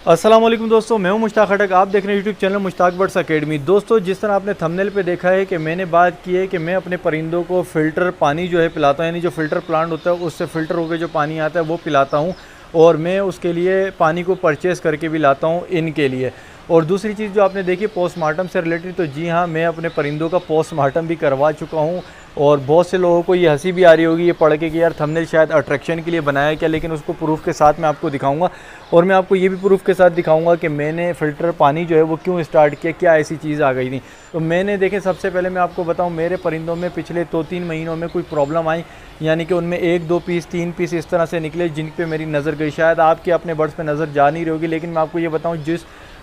अस्सलाम वालेकुम दोस्तों, मैं हूं मुश्ताक खटक। आप देख रहे हैं YouTube channel Mushtaq birds academy. दोस्तों, जिस तरह आपने थंबनेल पे देखा है कि मैंने बात की है कि मैं अपने परिंदों को फ़िल्टर पानी जो है पिलाता हूं, यानी जो फ़िल्टर प्लांट होता है उससे फ़िल्टर होकर जो पानी आता है वो पिलाता हूं, और मैं उसके लिए पानी को परचेज़ करके भी लाता हूं इनके लिए। और दूसरी चीज़ जो आपने देखी पोस्टमार्टम से रिलेटेड, तो जी हाँ, मैं अपने परिंदों का पोस्टमार्टम भी करवा चुका हूँ। और बहुत से लोगों को ये हंसी भी आ रही होगी ये पढ़ के कि यार थंबनेल शायद अट्रैक्शन के लिए बनाया क्या, लेकिन उसको प्रूफ के साथ मैं आपको दिखाऊंगा। और मैं आपको ये भी प्रूफ के साथ दिखाऊंगा कि मैंने फ़िल्टर पानी जो है वो क्यों स्टार्ट किया, क्या ऐसी चीज़ आ गई थी। तो मैंने देखें, सबसे पहले मैं आपको बताऊं, मेरे परिंदों में पिछले 2-3 महीनों में कोई प्रॉब्लम आई, यानी कि उनमें 1-2 पीस 3 पीस इस तरह से निकले जिन पे मेरी नज़र गई। शायद आपके अपने बर्ड्स पे नज़र जा नहीं रही होगी, लेकिन मैं आपको ये बताऊँ,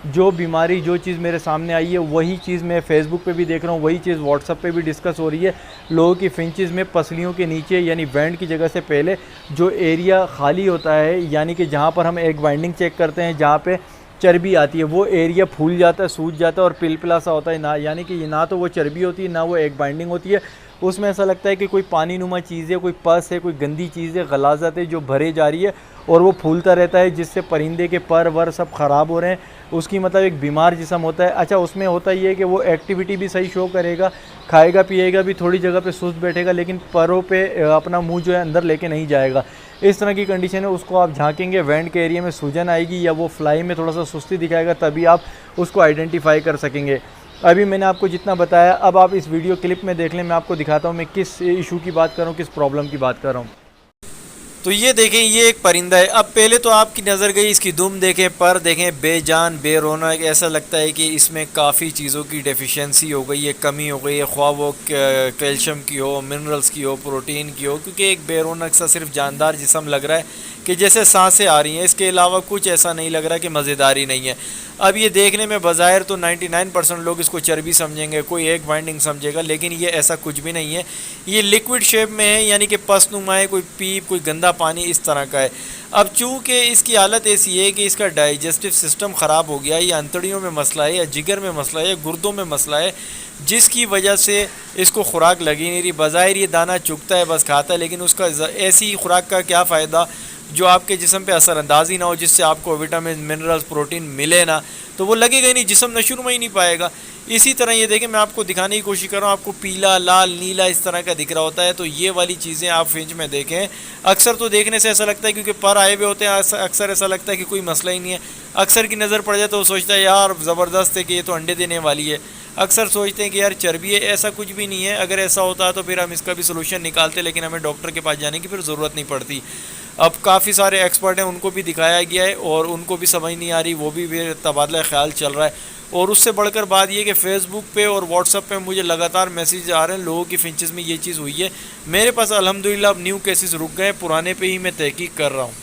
जो बीमारी जो चीज़ मेरे सामने आई है वही चीज़ मैं फेसबुक पे भी देख रहा हूँ, वही चीज़ व्हाट्सअप पे भी डिस्कस हो रही है। लोगों की फिंचेस में पसलियों के नीचे, यानी वेंट की जगह से पहले जो एरिया खाली होता है, यानी कि जहाँ पर हम एग बाइंडिंग चेक करते हैं, जहाँ पे चर्बी आती है, वो एरिया फूल जाता है, सूज जाता है और पिलपिला सा होता है ना, यानी कि ना तो वो चर्बी होती है ना वो एग बाइंडिंग होती है। उसमें ऐसा लगता है कि कोई पानी नुमा चीज़ है, कोई पस है, कोई गंदी चीज़ है, गलाजत है जो भरे जा रही है, और वो फूलता रहता है, जिससे परिंदे के पर वर सब ख़राब हो रहे हैं। उसकी मतलब एक बीमार जिस्म होता है। अच्छा, उसमें होता ये है कि वो एक्टिविटी भी सही शो करेगा, खाएगा पिएगा भी, थोड़ी जगह पे सुस्त बैठेगा, लेकिन परों पे अपना मुंह जो है अंदर लेके नहीं जाएगा। इस तरह की कंडीशन है। उसको आप झांकेंगे, वेंट के एरिया में सूजन आएगी या वो फ्लाई में थोड़ा सा सुस्ती दिखाएगा, तभी आप उसको आइडेंटिफाई कर सकेंगे। अभी मैंने आपको जितना बताया, अब आप इस वीडियो क्लिप में देख लें, मैं आपको दिखाता हूँ मैं किस इशू की बात कर रहा हूँ, किस प्रॉब्लम की बात कर रहा हूँ। तो ये देखें, ये एक परिंदा है। अब पहले तो आपकी नज़र गई, इसकी दुम देखें, पर देखें, बेजान बेरौनक, ऐसा लगता है कि इसमें काफ़ी चीज़ों की डेफिशिएंसी हो गई है, कमी हो गई है, ख्वाह वो कैल्शियम की हो, मिनरल्स की हो, प्रोटीन की हो, क्योंकि एक बेरौनक सा सिर्फ जानदार जिस्म लग रहा है कि जैसे सांसें आ रही हैं। इसके अलावा कुछ ऐसा नहीं लग रहा कि मज़ेदारी नहीं है। अब ये देखने में बज़ाहिर तो 99% लोग इसको चर्बी समझेंगे, कोई एक बाइंडिंग समझेगा, लेकिन ये ऐसा कुछ भी नहीं है। ये लिक्विड शेप में है, यानी कि पसनुमा है, कोई पीप, कोई गंदा पानी इस तरह का है। अब चूँकि इसकी हालत ऐसी है कि इसका डाइजेस्टिव सिस्टम ख़राब हो गया है, या अंतड़ियों में मसला है, या जिगर में मसला है, या गुर्दों में मसला है, जिसकी वजह से इसको खुराक लगी नहीं रही। बज़ाहिर ये दाना चुगता है, बस खाता है, लेकिन उसका ऐसी खुराक का क्या फ़ायदा जो आपके जिस्म पे असरअंदाज ही ना हो, जिससे आपको विटामिन मिनरल्स प्रोटीन मिले ना, तो वो लगेगा ही नहीं, जिस्म नशुरमा ही नहीं पाएगा। इसी तरह ये देखें, मैं आपको दिखाने की कोशिश कर रहा हूँ, आपको पीला लाल नीला इस तरह का दिख रहा होता है। तो ये वाली चीज़ें आप फिंच में देखें। अक्सर तो देखने से ऐसा लगता है, क्योंकि पर आए हुए होते हैं, अक्सर ऐसा लगता है कि कोई मसला ही नहीं है। अक्सर की नज़र पड़ जाए तो वो सोचता है यार ज़बरदस्त है कि ये तो अंडे देने वाली है। अक्सर सोचते हैं कि यार चर्बी है, ऐसा कुछ भी नहीं है। अगर ऐसा होता है तो फिर हम इसका भी सोल्यूशन निकालते, लेकिन हमें डॉक्टर के पास जाने की फिर ज़रूरत नहीं पड़ती। अब काफ़ी सारे एक्सपर्ट हैं, उनको भी दिखाया गया है और उनको भी समझ नहीं आ रही, वो भी फिर तबादला ख्याल चल रहा है। और उससे बढ़कर बात ये कि फ़ेसबुक पे और व्हाट्सअप पे मुझे लगातार मैसेज आ रहे हैं लोगों की फिंचेस में ये चीज़ हुई है। मेरे पास अल्हम्दुलिल्लाह अब न्यू केसेस रुक गए, पुराने पे ही मैं तहकीक कर रहा हूँ।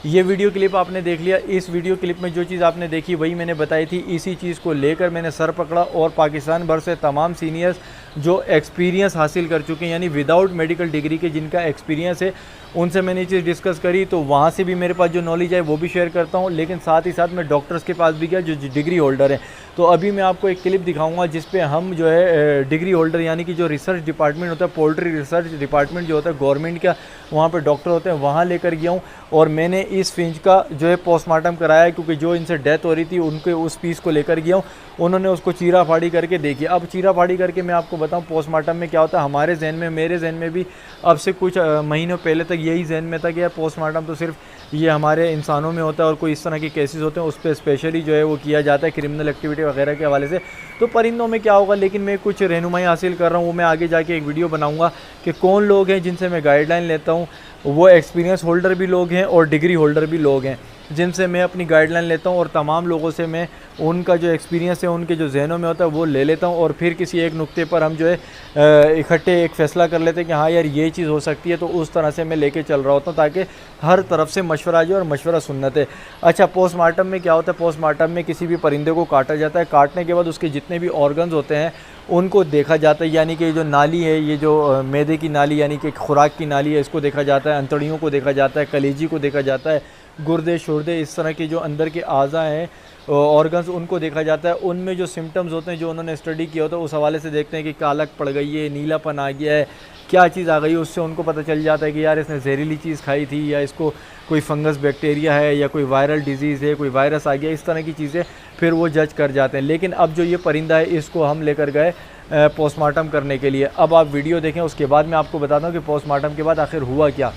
ये वीडियो क्लिप आपने देख लिया। इस वीडियो क्लिप में जो चीज़ आपने देखी वही मैंने बताई थी। इसी चीज़ को लेकर मैंने सर पकड़ा और पाकिस्तान भर से तमाम सीनियर्स जो एक्सपीरियंस हासिल कर चुके हैं, यानी विदाउट मेडिकल डिग्री के जिनका एक्सपीरियंस है, उनसे मैंने ये चीज़ डिस्कस करी। तो वहाँ से भी मेरे पास जो नॉलेज है वो भी शेयर करता हूँ, लेकिन साथ ही साथ मैं डॉक्टर्स के पास भी गया जो डिग्री होल्डर हैं। तो अभी मैं आपको एक क्लिप दिखाऊंगा जिस पे हम जो है डिग्री होल्डर, यानी कि जो रिसर्च डिपार्टमेंट होता है, पोल्ट्री रिसर्च डिपार्टमेंट जो होता है गवर्नमेंट का, वहाँ पे डॉक्टर होते हैं, वहाँ लेकर गया हूँ। और मैंने इस फिंच का जो है पोस्टमार्टम कराया है, क्योंकि जो इनसे डेथ हो रही थी उनके उस पीस को लेकर गया हूँ। उन्होंने उसको चीरा फाड़ी करके देखी। अब चीरा फाड़ी करके मैं आपको बताऊँ पोस्टमार्टम में क्या होता है। हमारे जहन में, मेरे जहन में भी अब से कुछ महीनों पहले तक यही जहन में था कि यार पोस्टमार्टम तो सिर्फ ये हमारे इंसानों में होता है और कोई इस तरह के केसेस होते हैं उस पर स्पेशली जो है वो किया जाता है क्रिमिनल एक्टिविटी वगैरह के हवाले से। तो परिंदों में क्या होगा, लेकिन मैं कुछ रहनुमाई हासिल कर रहा हूँ, वो मैं आगे जाके एक वीडियो बनाऊँगा कि कौन लोग हैं जिनसे मैं गाइडलाइन लेता हूँ। वो एक्सपीरियंस होल्डर भी लोग हैं और डिग्री होल्डर भी लोग हैं जिनसे मैं अपनी गाइडलाइन लेता हूँ, और तमाम लोगों से मैं उनका जो एक्सपीरियंस है, उनके जो जहनों में होता है वो ले लेता हूँ, और फिर किसी एक नुक्ते पर हम जो है इकट्ठे एक फ़ैसला कर लेते हैं कि हाँ यार ये चीज़ हो सकती है। तो उस तरह से मैं लेके चल रहा होता हूँ ताकि हर तरफ से मशवरा आ जाए, और मशवरा सुन्नत है। अच्छा, पोस्टमार्टम में क्या होता है, पोस्टमार्टम में किसी भी परिंदे को काटा जाता है। काटने के बाद उसके जितने भी ऑर्गन्स होते हैं उनको देखा जाता है, यानी कि जो नाली है, ये जो मैदे की नाली यानी कि खुराक की नाली है, इसको देखा जाता है, अंतड़ियों को देखा जाता है, कलेजी को देखा जाता है, गुर्दे शुर्दे इस तरह के जो अंदर के अज़ा हैं ऑर्गन्स उनको देखा जाता है। उनमें जो सिम्टम्स होते हैं जो उन्होंने स्टडी किया होता है उस हवाले से देखते हैं कि कालक पड़ गई है, नीलापन आ गया है, क्या चीज़ आ गई है, उससे उनको पता चल जाता है कि यार इसने जहरीली चीज़ खाई थी या इसको कोई फंगस बैक्टीरिया है या कोई वायरल डिजीज़ है, कोई वायरस आ गया, इस तरह की चीज़ें फिर वो जज कर जाते हैं। लेकिन अब जो ये परिंदा है इसको हम लेकर गए पोस्टमार्टम करने के लिए। अब आप वीडियो देखें, उसके बाद मैं आपको बताता हूँ कि पोस्टमार्टम के बाद आखिर हुआ क्या।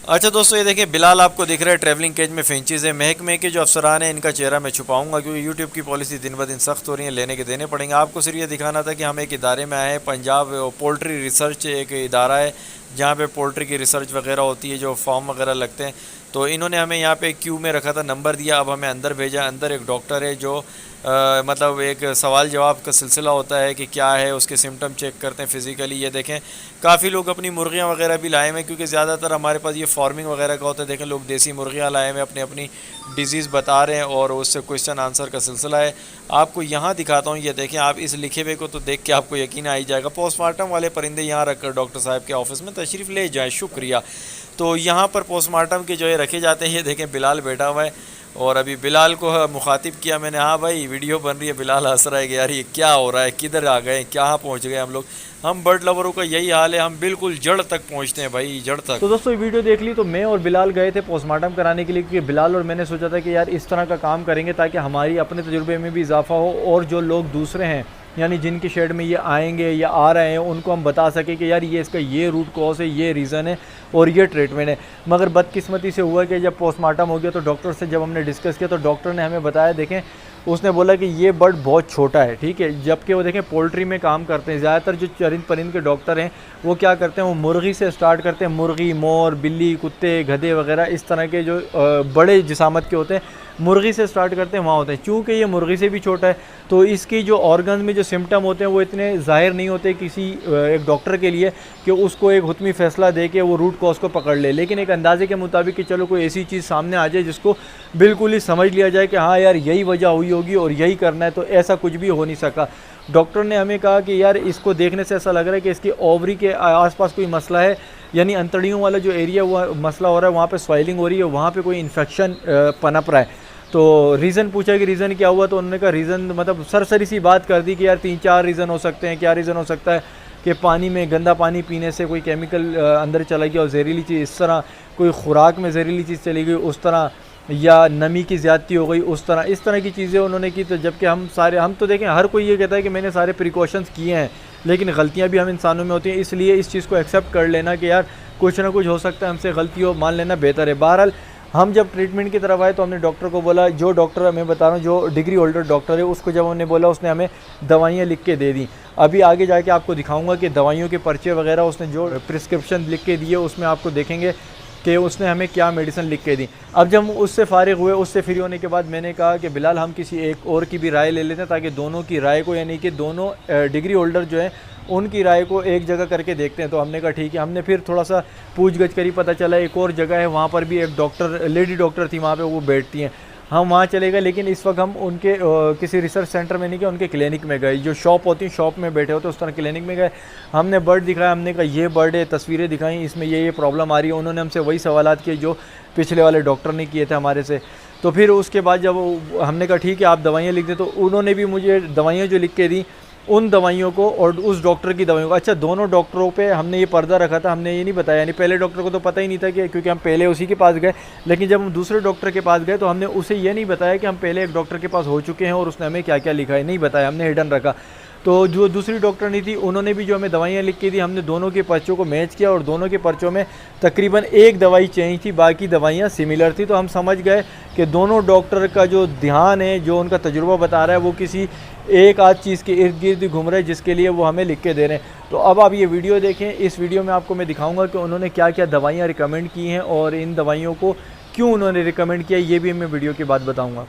अच्छा दोस्तों, ये देखिए बिलाल आपको दिख रहा है ट्रैवलिंग केज में फिंचेस है। महकमे के जो अफसरान हैं इनका चेहरा मैं छुपाऊंगा क्योंकि यूट्यूब की पॉलिसी दिन ब दिन सख्त हो रही है, लेने के देने पड़ेंगे। आपको सिर्फ ये दिखाना था कि हम एक इदारे में आए हैं, पंजाब पोल्ट्री रिसर्च एक इदारा है जहाँ पे पोल्ट्री की रिसर्च वगैरह होती है, जो फॉर्म वगैरह लगते हैं। तो इन्होंने हमें यहाँ पे क्यू में रखा था, नंबर दिया, अब हमें अंदर भेजा। अंदर एक डॉक्टर है जो मतलब एक सवाल जवाब का सिलसिला होता है कि क्या है, उसके सिम्टम चेक करते हैं फिज़िकली। ये देखें काफ़ी लोग अपनी मुर्गियाँ वगैरह भी लाए हुए हैं क्योंकि ज़्यादातर हमारे पास ये फार्मिंग वगैरह का होता है। देखें लोग देसी मुर्गियाँ लाए हुए अपनी अपनी डिजीज़ बता रहे हैं और उससे क्वेश्चन आंसर का सिलसिला है। आपको यहाँ दिखाता हूँ, ये देखें आप इस लिखे हुए को तो देख के आपको यकीन आ ही जाएगा। पोस्टमार्टम वाले परिंदे यहाँ रख कर डॉक्टर साहब के ऑफिस में तशरीफ़ ले जाएँ, शुक्रिया। तो यहाँ पर पोस्टमार्टम के जो है रखे जाते हैं। ये देखें बिलाल बैठा हुआ है और अभी बिलाल को मुखातिब किया मैंने, हाँ भाई वीडियो बन रही है। बिलाल हंस रहा है कि यार ये क्या हो रहा है, किधर आ गए, कहाँ पहुँच गए हम लोग। हम बर्ड लवरों का यही हाल है, हम बिल्कुल जड़ तक पहुँचते हैं भाई, जड़ तक। तो दोस्तों वीडियो देख ली। तो मैं और बिलाल गए थे पोस्टमार्टम कराने के लिए क्योंकि बिलाल और मैंने सोचा था कि यार इस तरह का काम करेंगे ताकि हमारी अपने तजुर्बे में भी इजाफा हो और जो लोग दूसरे हैं यानी जिनके शेड में ये आएंगे या आ रहे हैं उनको हम बता सकें कि यार ये इसका ये रूट कॉज है, ये रीज़न है और ये ट्रीटमेंट है। मगर बदकिस्मती से हुआ कि जब पोस्टमार्टम हो गया तो डॉक्टर से जब हमने डिस्कस किया तो डॉक्टर ने हमें बताया, देखें उसने बोला कि ये बर्ड बहुत छोटा है, ठीक है। जबकि वो देखें पोल्ट्री में काम करते हैं। ज़्यादातर जो चरिंद परिंद के डॉक्टर हैं वो क्या करते हैं, वो मुर्गी से स्टार्ट करते हैं। मुर्गी, मोर, बिल्ली, कुत्ते, गधे वगैरह इस तरह के जो बड़े जिसामत के होते हैं मुर्गी से स्टार्ट करते हैं, वहाँ होते हैं। चूँकि ये मुर्गी से भी छोटा है तो इसकी जो ऑर्गन में जो सिम्टम होते हैं वो इतने ज़ाहिर नहीं होते किसी एक डॉक्टर के लिए कि उसको एक हुतमी फ़ैसला दे के वो रूट कॉज को पकड़ ले। लेकिन एक अंदाजे के मुताबिक कि चलो कोई ऐसी चीज़ सामने आ जाए जिसको बिल्कुल ही समझ लिया जाए कि हाँ यार यही वजह हुई होगी और यही करना है, तो ऐसा कुछ भी हो नहीं सका। डॉक्टर ने हमें कहा कि यार इसको देखने से ऐसा लग रहा है कि इसकी ओवरी के आसपास कोई मसला है, यानी अंतड़ियों वाला जो एरिया हुआ मसला हो रहा है, वहाँ पे स्वेलिंग हो रही है, वहाँ पे कोई इन्फेक्शन पनप रहा है। तो रीज़न पूछा कि रीज़न क्या हुआ, तो उन्होंने कहा रीज़न मतलब सरसरी सी बात कर दी कि यार 3-4 रीज़न हो सकते हैं। क्या रीज़न हो सकता है कि पानी में गंदा पानी पीने से कोई केमिकल अंदर चला गया और जहरीली चीज़, इस तरह कोई खुराक में जहरीली चीज़ चली गई उस तरह, या नमी की ज़्यादती हो गई उस तरह, इस तरह की चीज़ें उन्होंने की। तो जबकि हम तो देखें हर कोई ये कहता है कि मैंने सारे प्रिकॉशंस किए हैं, लेकिन गलतियां भी हम इंसानों में होती हैं। इसलिए इस चीज़ को एक्सेप्ट कर लेना कि यार कुछ ना कुछ हो सकता है, हमसे गलती हो, मान लेना बेहतर है। बहरहाल हम जब ट्रीटमेंट की तरफ आए तो हमने डॉक्टर को बोला, जो डॉक्टर मैं बता रहा हूँ जो डिग्री होल्डर डॉक्टर है उसको जब हमने बोला उसने हमें दवाइयाँ लिख के दे दी। अभी आगे जाके आपको दिखाऊंगा कि दवाइयों के पर्चे वगैरह उसने जो प्रिस्क्रिप्शन लिख के दिए उसमें आपको देखेंगे कि उसने हमें क्या मेडिसिन लिख के दी। अब जब हम उससे फ़ारिग हुए, उससे फ्री होने के बाद मैंने कहा कि बिलाल हम किसी एक और की भी राय ले लेते हैं ताकि दोनों की राय को, यानी कि दोनों डिग्री होल्डर जो है उनकी राय को एक जगह करके देखते हैं। तो हमने कहा ठीक है। हमने फिर थोड़ा सा पूछ गछ करी, पता चला एक और जगह है वहाँ पर भी एक डॉक्टर, लेडी डॉक्टर थी वहाँ पे, वो बैठती हैं। हम वहाँ चले गए, लेकिन इस वक्त हम उनके किसी रिसर्च सेंटर में नहीं गए, उनके क्लिनिक में गए। जो शॉप होती है, शॉप में बैठे होते उस तरह क्लिनिक में गए। हमने बर्ड दिखाया, हमने कहा ये बर्ड है, तस्वीरें दिखाई, इसमें ये प्रॉब्लम आ रही है। उन्होंने हमसे वही सवालात किए जो पिछले वाले डॉक्टर ने किए थे हमारे से। तो फिर उसके बाद जब हमने कहा ठीक है आप दवाइयाँ लिख दें, तो उन्होंने भी मुझे दवाइयाँ जो लिख के दी उन दवाइयों को और उस डॉक्टर की दवाइयों को, अच्छा दोनों डॉक्टरों पे हमने ये पर्दा रखा था, हमने ये नहीं बताया, यानी पहले डॉक्टर को तो पता ही नहीं था कि, क्योंकि हम पहले उसी के पास गए। लेकिन जब हम दूसरे डॉक्टर के पास गए तो हमने उसे ये नहीं बताया कि हम पहले एक डॉक्टर के पास हो चुके हैं और उसने हमें क्या क्या लिखा है, नहीं बताया, हमने हिडन रखा। तो जो दूसरी डॉक्टरनी थी उन्होंने भी जो हमें दवाइयाँ लिख के दी, हमने दोनों के पर्चों को मैच किया और दोनों के पर्चों में तकरीबन एक दवाई चेंज थी, बाकी दवाइयाँ सिमिलर थी। तो हम समझ गए कि दोनों डॉक्टर का जो ध्यान है, जो उनका तजुर्बा बता रहा है, वो किसी एक आध चीज़ के इर्द गिर्द घूम रहे हैं जिसके लिए वो हमें लिख के दे रहे हैं। तो अब आप ये वीडियो देखें। इस वीडियो में आपको मैं दिखाऊंगा कि उन्होंने क्या क्या दवाइयाँ रिकमेंड की हैं और इन दवाइयों को क्यों उन्होंने रिकमेंड किया, ये भी मैं वीडियो के बाद बताऊँगा।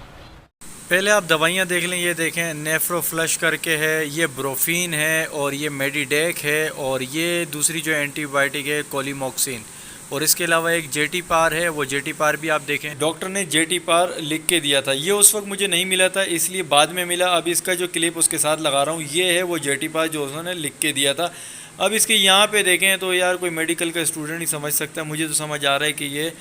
पहले आप दवाइयाँ देख लें। ये देखें नेफ्रोफ्लश करके है, ये ब्रोफीन है और ये मेडिडेक है और ये दूसरी जो एंटीबायोटिक है कोलिमोक्सिन, और इसके अलावा एक जेटी पार है, वो जेटी पार भी आप देखें। डॉक्टर ने जेटी पार लिख के दिया था, ये उस वक्त मुझे नहीं मिला था इसलिए बाद में मिला। अब इसका जो क्लिप उसके साथ लगा रहा हूँ, ये है वो जेटी पार जो उन्होंने लिख के दिया था। अब इसके यहाँ पे देखें तो यार कोई मेडिकल का स्टूडेंट ही समझ सकता है, मुझे तो समझ आ रहा है कि ये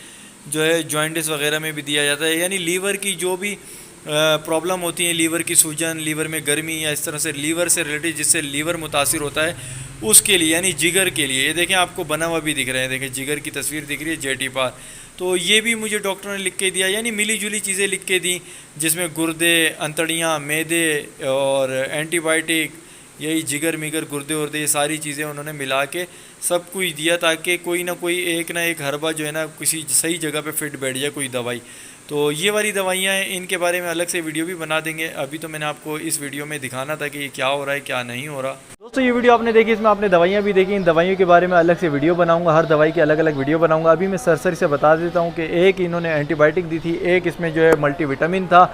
जो है जॉइंटिस वगैरह में भी दिया जाता है। यानी लीवर की जो भी प्रॉब्लम होती है, लीवर की सूजन, लीवर में गर्मी या इस तरह से लीवर से रिलेटेड जिससे लीवर मुतासिर होता है उसके लिए, यानी जिगर के लिए। ये देखें आपको बना हुआ भी दिख रहा है, देखें जिगर की तस्वीर दिख रही है जेटी पार। तो ये भी मुझे डॉक्टर ने लिख के दिया, यानी मिली जुली चीज़ें लिख के दी जिसमें गुर्दे, अंतड़ियाँ, मैदे और एंटीबायोटिक, यही जिगर मिगर गुर्दे उर्दे, ये सारी चीज़ें उन्होंने मिला के सब कुछ दिया ताकि कोई ना कोई एक ना एक हरबा जो है ना किसी सही जगह पे फिट बैठ जाए कोई दवाई। तो ये वाली दवाइयाँ हैं, इनके बारे में अलग से वीडियो भी बना देंगे। अभी तो मैंने आपको इस वीडियो में दिखाना था कि ये क्या हो रहा है क्या नहीं हो रहा। दोस्तों ये वीडियो आपने देखी, इसमें आपने दवाइयाँ भी देखी। इन दवाइयों के बारे में अलग से वीडियो बनाऊंगा, हर दवाई की अलग अलग वीडियो बनाऊंगा। अभी मैं सरसरी से बता देता हूँ कि एक इन्होंने एंटीबायोटिक दी थी, एक इसमें जो है मल्टीविटामिन था,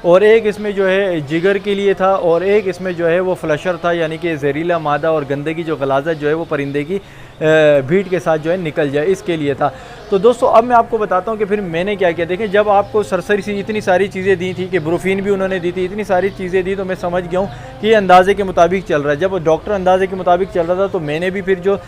और एक इसमें जो है जिगर के लिए था, और एक इसमें जो है वो फ्लशर था, यानी कि जहरीला मादा और गंदगी जो गलाज़त जो है वो परिंदे की भीड़ के साथ जो है निकल जाए, इसके लिए था। तो दोस्तों अब मैं आपको बताता हूँ कि फिर मैंने क्या किया। देखें जब आपको सरसरी सी इतनी सारी चीज़ें दी थी कि ब्रूफीन भी उन्होंने दी थी, इतनी सारी चीज़ें दी, तो मैं समझ गया हूँ कि ये अंदाजे के मुताबिक चल रहा है। जब डॉक्टर अंदाजे के मुताबिक चल रहा था तो मैंने भी फिर जो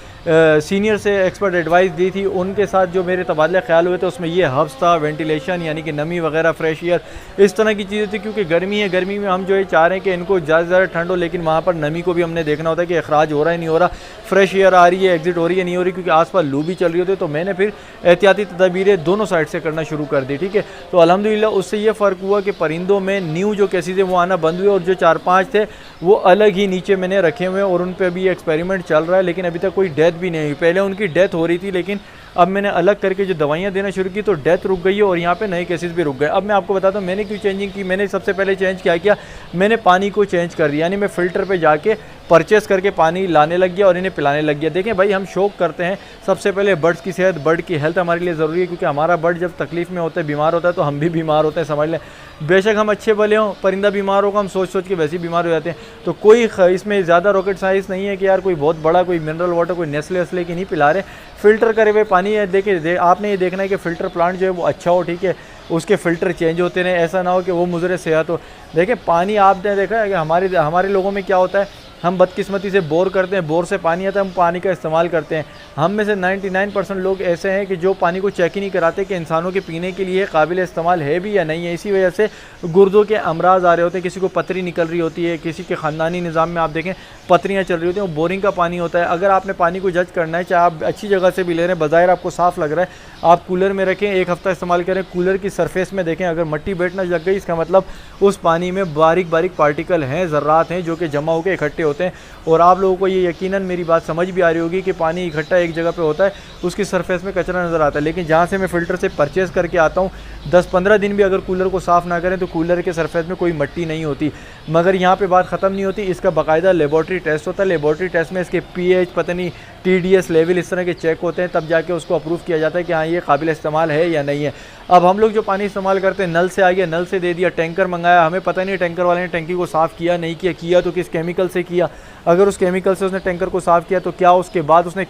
सीनियर से एक्सपर्ट एडवाइस दी थी उनके साथ जो मेरे तबादला ख्याल हुए थे उसमें ये हब्स था, वेंटिलेशन यानी कि नमी वगैरह, फ्रेश एयर, इस तरह की चीज़ें थी। क्योंकि गर्मी है, गर्मी में हम जो है चाह रहे हैं कि इनको ज़्यादा से ज़्यादा ठंड हो, लेकिन वहाँ पर नमी को भी हमने देखना होता है कि अखराज हो रहा है नहीं हो रहा, फ्रेश एयर आ रही है, एग्जिट हो रही है नहीं हो रही, क्योंकि आसपास लू भी चल रही होती है। तो मैंने फिर एहतियाती तदबीरें दोनों साइड से करना शुरू कर दी, ठीक है। तो अल्हम्दुलिल्लाह उससे ये फ़र्क हुआ कि परिंदों में न्यू जो केसेस है वो आना बंद हुए, और जो 4-5 थे वो अलग ही नीचे मैंने रखे हुए हैं, और उन पर भी एक्सपेरिमेंट चल रहा है, लेकिन अभी तक कोई डेथ भी नहीं हुई। पहले उनकी डेथ हो रही थी, लेकिन अब मैंने अलग करके जो दवाइयाँ देना शुरू की तो डेथ रुक गई है, और यहाँ पे नए केसेस भी रुक गए। अब मैं आपको बताता हूँ मैंने क्यों चेंजिंग की। मैंने सबसे पहले चेंज क्या किया, मैंने पानी को चेंज कर दिया, यानी मैं फ़िल्टर पे जाके परचेस करके पानी लाने लग गया और इन्हें पिलाने लग गया। देखें भाई, हम शौक करते हैं, सबसे पहले बर्ड्स की सेहत, बर्ड की हेल्थ हमारे लिए ज़रूरी है, क्योंकि हमारा बर्ड जब तकलीफ़ में होता है, बीमार होता है, तो हम भी बीमार होते हैं, समझ लें। बेशक हम अच्छे भले हों, परिंदा बीमार होगा, हम सोच सोच के वैसे ही बीमार हो जाते हैं। तो कोई इसमें ज़्यादा रॉकेट साइंस नहीं है कि यार कोई बहुत बड़ा कोई मिनरल वाटर, कोई नेस्ले वस्ले की नहीं पिला रहे, फ़िल्टर करे हुए पानी है। देखिए आपने ये देखना है कि फ़िल्टर प्लांट जो है वो अच्छा हो, ठीक है, उसके फ़िल्टर चेंज होते रहें, ऐसा ना हो कि वो मुज़र सेहत हो। देखें पानी आपने देखा है कि हमारे लोगों में क्या होता है, हम बदकिस्मती से बोर करते हैं, बोर से पानी आता है, हम पानी का इस्तेमाल करते हैं। हम में से 99% लोग ऐसे हैं कि जो पानी को चेक ही नहीं कराते कि इंसानों के पीने के लिए काबिल इस्तेमाल है भी या नहीं है। इसी वजह से गुर्दों के अमराज आ रहे होते हैं, किसी को पथरी निकल रही होती है, किसी के ख़ानदानी निज़ाम में आप देखें पथरियाँ चल रही होती हैं, वो बोरिंग का पानी होता है। अगर आपने पानी को जज करना है, चाहे आप अच्छी जगह से भी ले रहे हैं, बज़ाहिर आपको साफ़ लग रहा है, आप कूलर में रखें, 1 हफ़्ता इस्तेमाल करें, कूलर की सरफेस में देखें अगर मट्टी बैठना लग गई, इसका मतलब उस पानी में बारीक बारीक पार्टिकल हैं, ज़र्रात हैं, जो कि जमा होकर इकट्ठे होते हैं। और आप लोगों को ये यकीनन मेरी बात समझ भी आ रही होगी कि पानी इकट्ठा एक जगह पे होता है, उसकी सरफेस में कचरा नज़र आता है। लेकिन जहाँ से मैं फ़िल्टर से परचेज़ करके आता हूँ, 10-15 दिन भी अगर कूलर को साफ़ ना करें तो कूलर के सरफेस में कोई मट्टी नहीं होती। मगर यहाँ पे बात ख़त्म नहीं होती, इसका बाकायदा लेबॉर्ट्री टेस्ट होता है। लेबॉर्ट्री टेस्ट में इसके pH, पता नहीं TDS लेवल, इस तरह के चेक होते हैं, तब जाके उसको अप्रूव किया जाता है कि हाँ ये काबिल इस्तेमाल है या नहीं है। अब हम लोग जो पानी इस्तेमाल करते हैं, नल से आ गया, नल से दे दिया, टैंकर मंगाया, हमें पता नहीं टैंकर वाले ने टैंकी को साफ़ किया नहीं किया, किया तो किस केमिकल से किया। अगर उस केमिकल से उसने टैंकर को साफ़ किया तो क्या उसके बाद उसने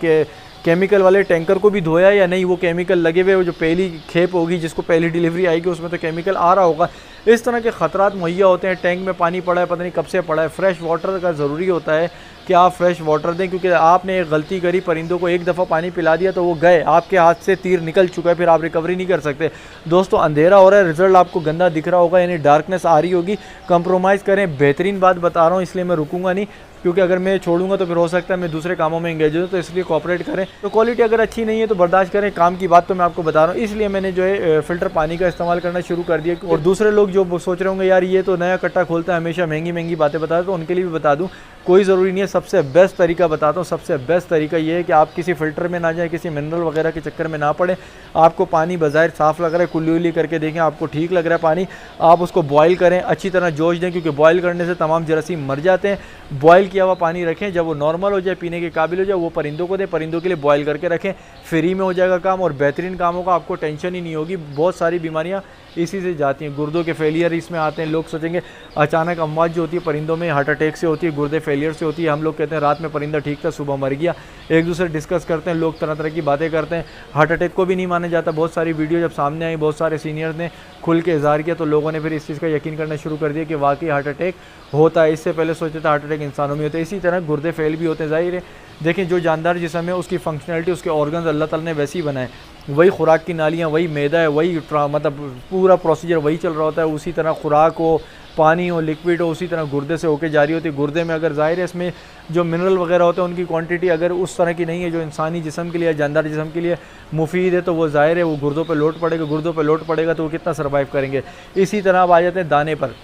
केमिकल वाले टैंकर को भी धोया या नहीं, वो केमिकल लगे हुए, वो जो पहली खेप होगी जिसको पहली डिलीवरी आएगी उसमें तो केमिकल आ रहा होगा। इस तरह के ख़तरात मुहैया होते हैं। टैंक में पानी पड़ा है, पता नहीं कब से पड़ा है। फ्रेश वाटर का ज़रूरी होता है कि आप फ्रेश वाटर दें, क्योंकि आपने एक गलती करी, परिंदों को एक दफ़ा पानी पिला दिया तो वो गए, आपके हाथ से तीर निकल चुका है, फिर आप रिकवरी नहीं कर सकते। दोस्तों अंधेरा हो रहा है, रिजल्ट आपको गंदा दिख रहा होगा, यानी डार्कनेस आ रही होगी, कंप्रोमाइज़ करें। बेहतरीन बात बता रहा हूँ, इसलिए मैं रुकूंगा नहीं, क्योंकि अगर मैं छोड़ूंगा तो फिर हो सकता है मैं दूसरे कामों में इंगेज हूँ, तो इसलिए कोऑपरेट करें। तो क्वालिटी अगर अच्छी नहीं है तो बर्दाश्त करें, काम की बात तो मैं आपको बता रहा हूँ। इसलिए मैंने जो है फ़िल्टर पानी का इस्तेमाल करना शुरू कर दिया। और दूसरे लोग जो सोच रहे होंगे यार ये तो नया कट्टा खोलता है, हमेशा महंगी महंगी बातें बताता है, तो उनके लिए भी बता दूँ कोई ज़रूरी नहीं है। सबसे बेस्ट तरीका बताता हूँ, सबसे बेस्ट तरीका ये है कि आप किसी फ़िल्टर में ना जाएँ, किसी मिनरल वगैरह के चक्कर में ना पड़े। आपको पानी बज़ाहिर साफ़ लग रहा है, कुल्ली उल्ली करके देखें, आपको ठीक लग रहा है पानी, आप उसको बॉयल करें, अच्छी तरह जोश दें, क्योंकि बॉयल करने से तमाम जरासीम मर जाते हैं। बॉयल किया हुआ पानी रखें, जब वो नॉर्मल हो जाए, पीने के काबिल हो जाए, वो परिंदों को दें, परिंदों के लिए बॉयल करके रखें। फ्री में हो जाएगा काम और बेहतरीन काम होगा, आपको टेंशन ही नहीं होगी। बहुत सारी बीमारियाँ इसी से जाती हैं, गुर्दों के फेलियर इसमें आते हैं। लोग सोचेंगे अचानक अमवात जो होती है परिंदों में हार्ट अटैक से होती है, गुर्दे फेलियर फेलियर से होती है। हम लोग कहते हैं रात में परिंदा ठीक था, सुबह मर गया। एक दूसरे डिस्कस करते हैं, लोग तरह तरह की बातें करते हैं। हार्ट अटैक को भी नहीं माना जाता। बहुत सारी वीडियो जब सामने आई, बहुत सारे सीनियर्स ने खुल के इजहार किया, तो लोगों ने फिर इस चीज़ का यकीन करना शुरू कर दिया कि वाकई हार्ट अटैक होता है। इससे पहले सोचते थे हार्ट अटैक इंसानों में होता है। इसी तरह गुर्दे फेल भी होते हैं। ज़ाहिर है, देखें जो जानदार जिस्म है उसकी फंक्शनलिटी, उसके ऑर्गन्स अल्लाह ताला ने वैसे ही बनाए। वही खुराक की नालियाँ, वही मैदा है, वही मतलब पूरा प्रोसीजर वही चल रहा होता है। उसी तरह खुराक हो, पानी हो, लिक्विड हो, उसी तरह गुर्दे से होके जारी होती है। गुर्दे में अगर ज़ाहिर है इसमें जो मिनरल वगैरह होते हैं उनकी क्वांटिटी अगर उस तरह की नहीं है जो इंसानी जिस्म के लिए, जानदार जिस्म के लिए मुफीद है, तो वो ज़ाहिर है वो गुर्दों पे लोड पड़ेगा। गुर्दों पे लोड पड़ेगा तो वो कितना सर्वाइव करेंगे। इसी तरह अब आ जाते हैं दाने पर।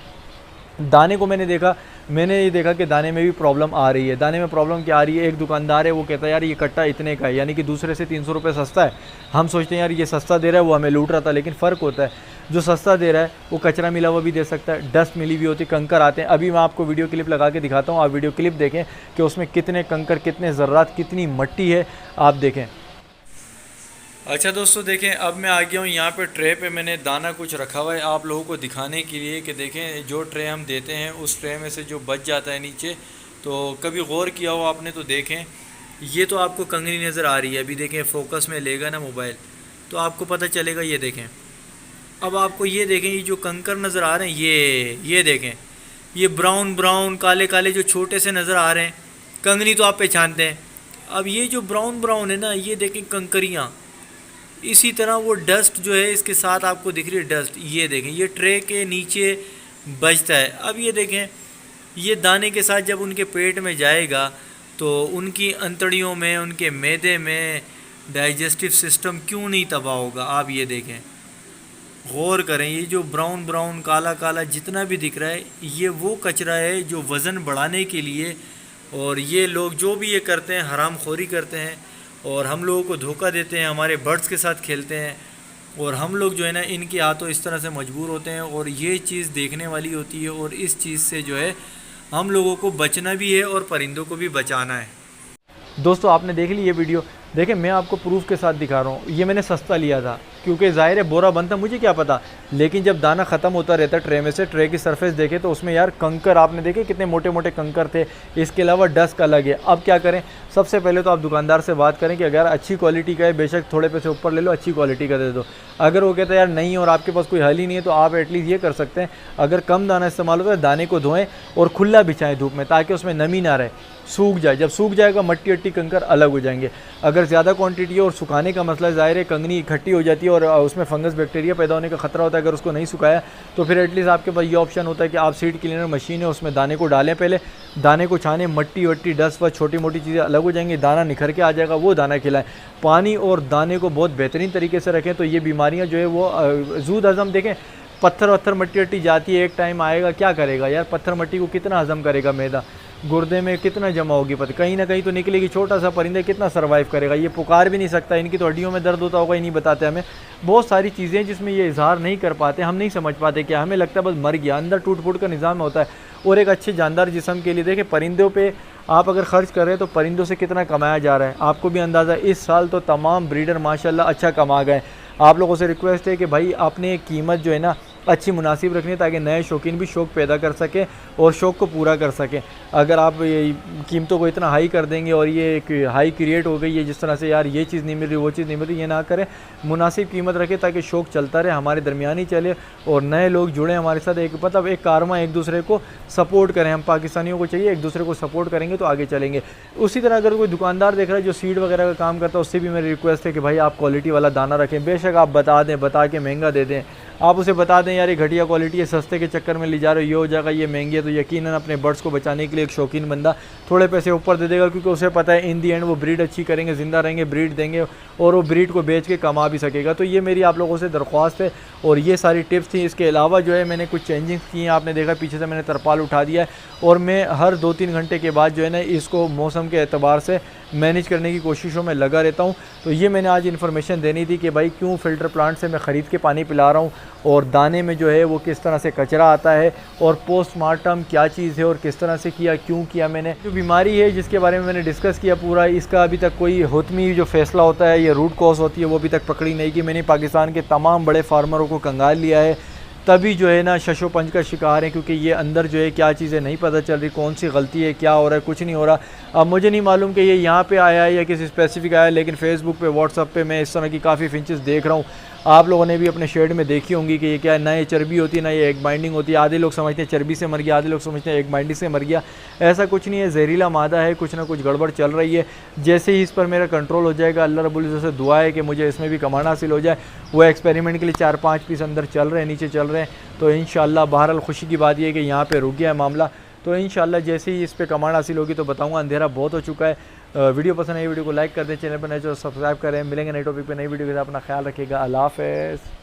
दाने को मैंने ये देखा कि दाने में भी प्रॉब्लम आ रही है। दाने में प्रॉब्लम क्या आ रही है? एक दुकानदार है, वो कहता है यार ये कट्टा इतने का है, यानी कि दूसरे से 300 रुपये सस्ता है। हम सोचते हैं यार ये सस्ता दे रहा है, वो हमें लूट रहा था। लेकिन फ़र्क होता है, जो सस्ता दे रहा है वो कचरा मिला हुआ भी दे सकता है, डस्ट मिली हुई होती, कंकर आते हैं। अभी मैं आपको वीडियो क्लिप लगा के दिखाता हूँ, आप वीडियो क्लिप देखें कि उसमें कितने कंकर, कितने ज़र्रात, कितनी मट्टी है, आप देखें। अच्छा दोस्तों देखें, अब मैं आ गया हूँ यहाँ पे ट्रे पे। मैंने दाना कुछ रखा हुआ है आप लोगों को दिखाने के लिए कि देखें जो ट्रे हम देते हैं उस ट्रे में से जो बच जाता है नीचे, तो कभी गौर किया हो आपने तो देखें। ये तो आपको कंगनी नज़र आ रही है, अभी देखें फोकस में लेगा ना मोबाइल तो आपको पता चलेगा। ये देखें, अब आपको ये देखें, ये जो कंकर नज़र आ रहे हैं, ये देखें, ये ब्राउन ब्राउन काले काले जो छोटे से नज़र आ रहे हैं, कंगनी तो आप पहचानते हैं। अब ये जो ब्राउन ब्राउन है ना, ये देखें कंकरियाँ। इसी तरह वो डस्ट जो है इसके साथ आपको दिख रही है डस्ट, ये देखें, ये ट्रे के नीचे बचता है। अब ये देखें, ये दाने के साथ जब उनके पेट में जाएगा तो उनकी अंतड़ियों में, उनके मैदे में डाइजेस्टिव सिस्टम क्यों नहीं तबाह होगा। आप ये देखें, गौर करें, ये जो ब्राउन ब्राउन काला काला जितना भी दिख रहा है, ये वो कचरा है जो वज़न बढ़ाने के लिए, और ये लोग जो भी ये करते हैं हराम खोरी करते हैं और हम लोगों को धोखा देते हैं, हमारे बर्ड्स के साथ खेलते हैं, और हम लोग जो है ना इनके हाथों इस तरह से मजबूर होते हैं। और ये चीज़ देखने वाली होती है, और इस चीज़ से जो है हम लोगों को बचना भी है और परिंदों को भी बचाना है। दोस्तों आपने देख ली ये वीडियो, देखें मैं आपको प्रूफ के साथ दिखा रहा हूँ। ये मैंने सस्ता लिया था क्योंकि ज़ाहिर है बोरा बनता, मुझे क्या पता। लेकिन जब दाना ख़त्म होता रहता ट्रे में से, ट्रे की सरफेस देखे तो उसमें यार कंकर, आपने देखे कितने मोटे मोटे कंकर थे। इसके अलावा डस्ट अलग है। अब क्या करें, सबसे पहले तो आप दुकानदार से बात करें कि अगर अच्छी क्वालिटी का है, बेशक थोड़े पैसे ऊपर ले लो, अच्छी क्वालिटी का दे दो। अगर वो कहता है यार नहीं और आपके पास कोई हल ही नहीं है, तो आप एटलीस्ट ये कर सकते हैं, अगर कम दाना इस्तेमाल होता है दाने को धोएं और खुला बिछाएं धूप में, ताकि उसमें नमी ना रहे, सूख जाए। जब सूख जाएगा मट्टी अट्टी कंकर अलग हो जाएंगे। अगर ज़्यादा क्वांटिटी है और सुखाने का मसला, ज़ाहिर है कंगनी इकट्ठी हो जाती है और उसमें फंगस बैक्टीरिया पैदा होने का खतरा होता है। अगर उसको नहीं सुखाया तो फिर एटलीस्ट आपके पास ये ऑप्शन होता है कि आप सीड क्लीनर मशीन है उसमें दाने को डालें, पहले दाने को छाने, मट्टी वट्टी डस्ट व छोटी मोटी चीज़ें अलग हो जाएंगी, दाना निखर के आ जाएगा, वो दाना खिलाएं। पानी और दाने को बहुत बेहतरीन तरीके से रखें, तो ये बीमारियाँ जो है वो जूद हज़म, देखें पत्थर वत्थर मट्टी वट्टी जाती है, एक टाइम आएगा क्या करेगा यार, पत्थर मट्टी को कितना हज़म करेगा, मैदा गुर्दे में कितना जमा होगी, पता कहीं ना कहीं तो निकलेगी। छोटा सा परिंदा कितना सर्वाइव करेगा, ये पुकार भी नहीं सकता, इनकी तो हड्डियों में दर्द होता होगा, ये नहीं बताते हमें। बहुत सारी चीज़ें जिसमें ये इजहार नहीं कर पाते, हम नहीं समझ पाते, क्या हमें लगता है बस मर गया, अंदर टूट फूट का निज़ाम होता है। और एक अच्छे जानदार जिस्म के लिए देखें, परिंदों पे आप अगर ख़र्च कर रहे हैं तो परिंदों से कितना कमाया जा रहा है, आपको भी अंदाज़ा। इस साल तो तमाम ब्रीडर माशाल्लाह अच्छा कमा गए। आप लोगों से रिक्वेस्ट है कि भाई आपने कीमत जो है ना अच्छी मुनासिब रखनी है, ताकि नए शौकीन भी शौक़ पैदा कर सकें और शौक़ को पूरा कर सकें। अगर आप ये कीमतों को इतना हाई कर देंगे और ये एक हाई क्रिएट हो गई है जिस तरह से यार ये चीज़ नहीं मिल रही, वो चीज़ नहीं मिल रही, ये ना करें। मुनासिब कीमत रखें ताकि शौक़ चलता रहे, हमारे दरमियान ही चले और नए लोग जुड़ें हमारे साथ। एक मतलब एक कारवां, एक दूसरे को सपोर्ट करें। हम पाकिस्तानियों को चाहिए एक दूसरे को सपोर्ट करेंगे तो आगे चलेंगे। उसी तरह अगर कोई दुकानदार देख रहा है जो सीड वगैरह का काम करता है, उससे भी मेरी रिक्वेस्ट है कि भाई आप क्वालिटी वाला दाना रखें। बेशक आप बता दें, बता के महंगा दे दें, आप उसे बता दें यार ये घटिया क्वालिटी है, सस्ते के चक्कर में ले जा रहे हो, ये हो जाएगा, ये महंगी है, तो यकीनन अपने बर्ड्स को बचाने के लिए एक शौकीन बंदा थोड़े पैसे ऊपर दे देगा, क्योंकि उसे पता है इन दी एंड वो ब्रीड अच्छी करेंगे, ज़िंदा रहेंगे, ब्रीड देंगे और वो ब्रीड को बेच के कमा भी सकेगा। तो ये मेरी आप लोगों से दरख्वास्त है और ये सारी टिप्स थी। इसके अलावा जो है मैंने कुछ चेंजिंग्स की हैं, आपने देखा पीछे से मैंने तरपाल उठा दिया है और मैं हर 2-3 घंटे के बाद जो है ना इसको मौसम के एतबार से मैनेज करने की कोशिशों में लगा रहता हूँ। तो ये मैंने आज इन्फॉर्मेशन देनी थी कि भाई क्यों फ़िल्टर प्लांट से मैं ख़रीद के पानी पिला रहा हूँ और दाने में जो है वो किस तरह से कचरा आता है और पोस्टमार्टम क्या चीज़ है और किस तरह से किया, क्यों किया मैंने। जो बीमारी है जिसके बारे में मैंने डिस्कस किया पूरा, इसका अभी तक कोई हुतमी जो फ़ैसला होता है, ये रूट कॉज होती है, वो अभी तक पकड़ी नहीं की। मैंने पाकिस्तान के तमाम बड़े फार्मरों को कंगाल लिया है, तभी जो है ना शशो पंच का शिकार है, क्योंकि ये अंदर जो है क्या चीज़ें नहीं पता चल रही, कौन सी गलती है, क्या हो रहा है, कुछ नहीं हो रहा। अब मुझे नहीं मालूम कि ये यहाँ पे आया है या किसी स्पेसिफिक आया है, लेकिन फेसबुक पे व्हाट्सअप पे मैं इस तरह की काफ़ी फिंचेस देख रहा हूँ। आप लोगों ने भी अपने शेड में देखी होंगी कि ये क्या है, ना ये चर्बी होती है ना ये एग बाइंडिंग होती है। आधे लोग समझते हैं चर्बी से मर गया, आधे लोग समझते हैं एग बाइंडिंग से मर गया। ऐसा कुछ नहीं है, जहरीला मादा है, कुछ ना कुछ गड़बड़ चल रही है। जैसे ही इस पर मेरा कंट्रोल हो जाएगा, अल्लाह रब्बुल इज़्ज़त से दुआ है कि मुझे इसमें भी कमाना हासिल हो जाए। वो एक्सपेरिमेंट के लिए 4-5 पीस अंदर चल रहे हैं, नीचे चल रहे हैं। तो इंशाअल्लाह बहरहाल खुशी की बात यह है कि यहाँ पे रुक गया है मामला। तो इंशाअल्लाह जैसे ही इस पे कमांड हासिल होगी तो बताऊंगा। अंधेरा बहुत हो चुका है। वीडियो पसंद है वीडियो को लाइक कर दें, चैनल पर नए जो सब्सक्राइब करें। मिलेंगे नए टॉपिक पे नई वीडियो के साथ। अपना ख्याल रखिएगा। अल्लाह हाफ़िज़।